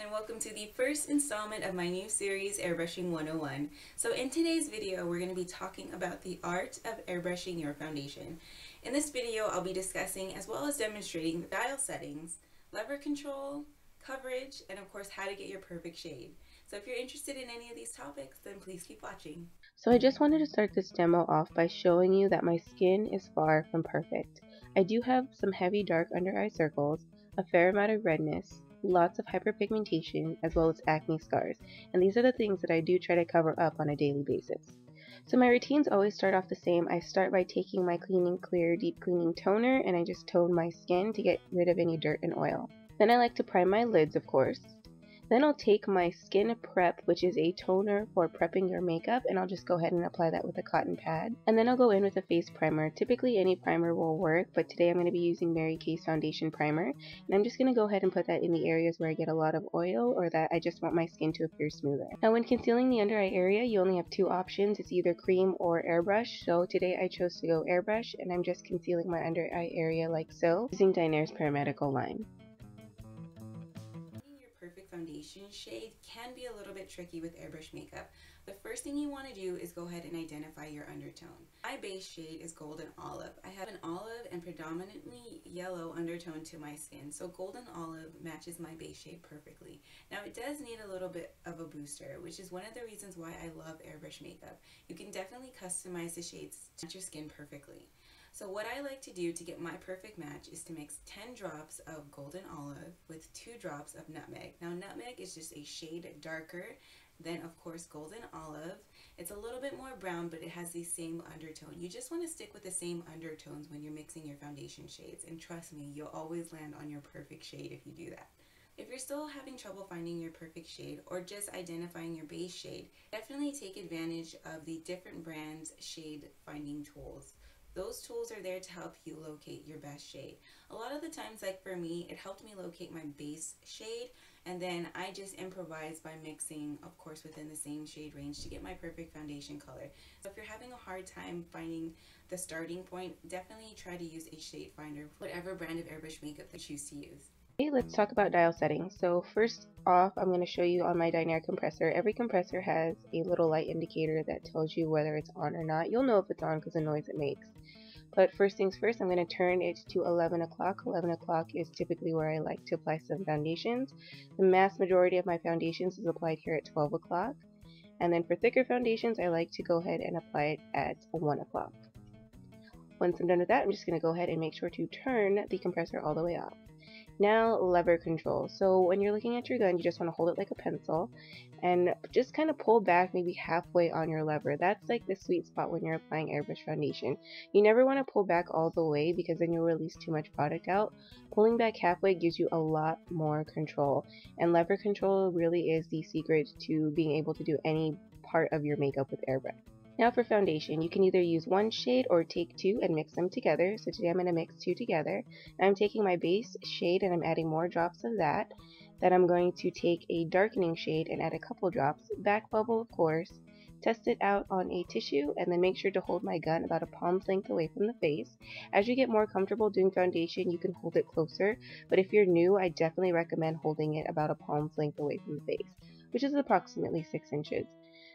and welcome to the first installment of my new series, Airbrushing 101. So in today's video, we're going to be talking about the art of airbrushing your foundation. In this video, I'll be discussing as well as demonstrating the dial settings, lever control, coverage, and of course how to get your perfect shade. So if you're interested in any of these topics, then please keep watching. So I just wanted to start this demo off by showing you that my skin is far from perfect. I do have some heavy dark under eye circles, a fair amount of redness, lots of hyperpigmentation, as well as acne scars, and these are the things that I do try to cover up on a daily basis. So my routines always start off the same. I start by taking my Clean & Clear Deep Cleaning Toner and I just tone my skin to get rid of any dirt and oil. Then I like to prime my lids, of course. Then I'll take my Skin Prep, which is a toner for prepping your makeup, and I'll just go ahead and apply that with a cotton pad. And then I'll go in with a face primer. Typically any primer will work, but today I'm going to be using Mary Kay's Foundation Primer. And I'm just going to go ahead and put that in the areas where I get a lot of oil or that I just want my skin to appear smoother. Now when concealing the under eye area, you only have two options. It's either cream or airbrush. So today I chose to go airbrush, and I'm just concealing my under eye area like so, using Dinaire's Paramedical line. Foundation shade can be a little bit tricky with airbrush makeup. The first thing you want to do is go ahead and identify your undertone. My base shade is golden olive. I have an olive and predominantly yellow undertone to my skin, so golden olive matches my base shade perfectly. Now it does need a little bit of a booster, which is one of the reasons why I love airbrush makeup. You can definitely customize the shades to match your skin perfectly. So what I like to do to get my perfect match is to mix 10 drops of golden olive with 2 drops of nutmeg. Now nutmeg is just a shade darker than of course golden olive. It's a little bit more brown, but it has the same undertone. You just want to stick with the same undertones when you're mixing your foundation shades, and trust me, you'll always land on your perfect shade if you do that. If you're still having trouble finding your perfect shade or just identifying your base shade, definitely take advantage of the different brands' shade finding tools. Those tools are there to help you locate your best shade. A lot of the times, like for me, it helped me locate my base shade, and then I just improvise by mixing, of course, within the same shade range to get my perfect foundation color. So if you're having a hard time finding the starting point, definitely try to use a shade finder, whatever brand of airbrush makeup you choose to use. Okay, let's talk about dial settings. So first off, I'm going to show you on my Dinaire compressor. Every compressor has a little light indicator that tells you whether it's on or not. You'll know if it's on because of the noise it makes. But first things first, I'm going to turn it to 11 o'clock. 11 o'clock is typically where I like to apply some foundations. The mass majority of my foundations is applied here at 12 o'clock. And then for thicker foundations, I like to go ahead and apply it at 1 o'clock. Once I'm done with that, I'm just going to go ahead and make sure to turn the compressor all the way off. Now, lever control. So when you're looking at your gun, you just want to hold it like a pencil and just kind of pull back maybe halfway on your lever. That's like the sweet spot when you're applying airbrush foundation. You never want to pull back all the way because then you'll release too much product out. Pulling back halfway gives you a lot more control, and lever control really is the secret to being able to do any part of your makeup with airbrush. Now for foundation, you can either use one shade or take 2 and mix them together. So today I'm going to mix 2 together. I'm taking my base shade and I'm adding more drops of that. Then I'm going to take a darkening shade and add a couple drops. Back bubble, of course. Test it out on a tissue and then make sure to hold my gun about a palm's length away from the face. As you get more comfortable doing foundation, you can hold it closer. But if you're new, I definitely recommend holding it about a palm's length away from the face, which is approximately 6 inches.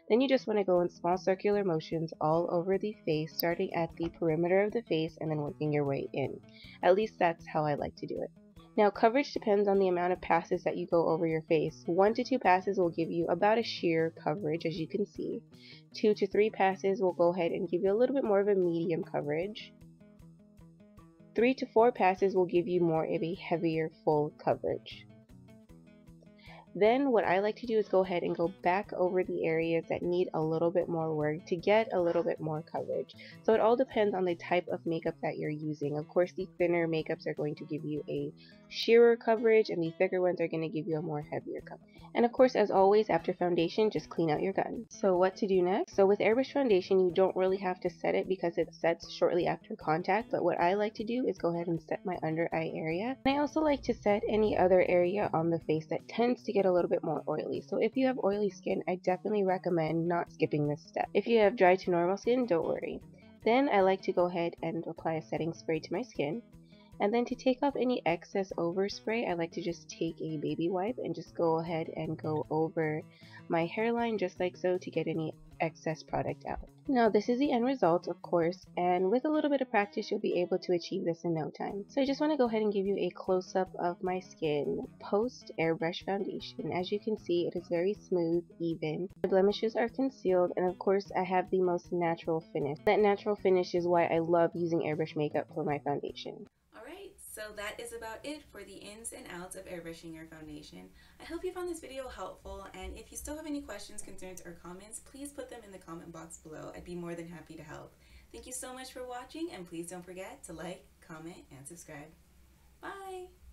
Then you just want to go in small circular motions all over the face, starting at the perimeter of the face and then working your way in. At least that's how I like to do it. Now coverage depends on the amount of passes that you go over your face. 1 to 2 passes will give you about a sheer coverage, as you can see. 2 to 3 passes will go ahead and give you a little bit more of a medium coverage. 3 to 4 passes will give you more of a heavier full coverage. Then what I like to do is go ahead and go back over the areas that need a little bit more work to get a little bit more coverage. So it all depends on the type of makeup that you're using. Of course, the thinner makeups are going to give you a sheerer coverage, and the thicker ones are going to give you a more heavier coverage. And of course, as always, after foundation, just clean out your gun. So what to do next? So with airbrush foundation, you don't really have to set it because it sets shortly after contact, but what I like to do is go ahead and set my under eye area. And I also like to set any other area on the face that tends to get a little bit more oily. So if you have oily skin, I definitely recommend not skipping this step. If you have dry to normal skin, don't worry. Then I like to go ahead and apply a setting spray to my skin. And then to take off any excess overspray, I like to just take a baby wipe and just go ahead and go over my hairline just like so to get any excess product out. Now this is the end result, of course, and with a little bit of practice you'll be able to achieve this in no time. So I just want to go ahead and give you a close-up of my skin post airbrush foundation. As you can see, it is very smooth, even. The blemishes are concealed, and of course I have the most natural finish. That natural finish is why I love using airbrush makeup for my foundation. So that is about it for the ins and outs of airbrushing your foundation. I hope you found this video helpful, and if you still have any questions, concerns, or comments, please put them in the comment box below. I'd be more than happy to help. Thank you so much for watching, and please don't forget to like, comment, and subscribe. Bye!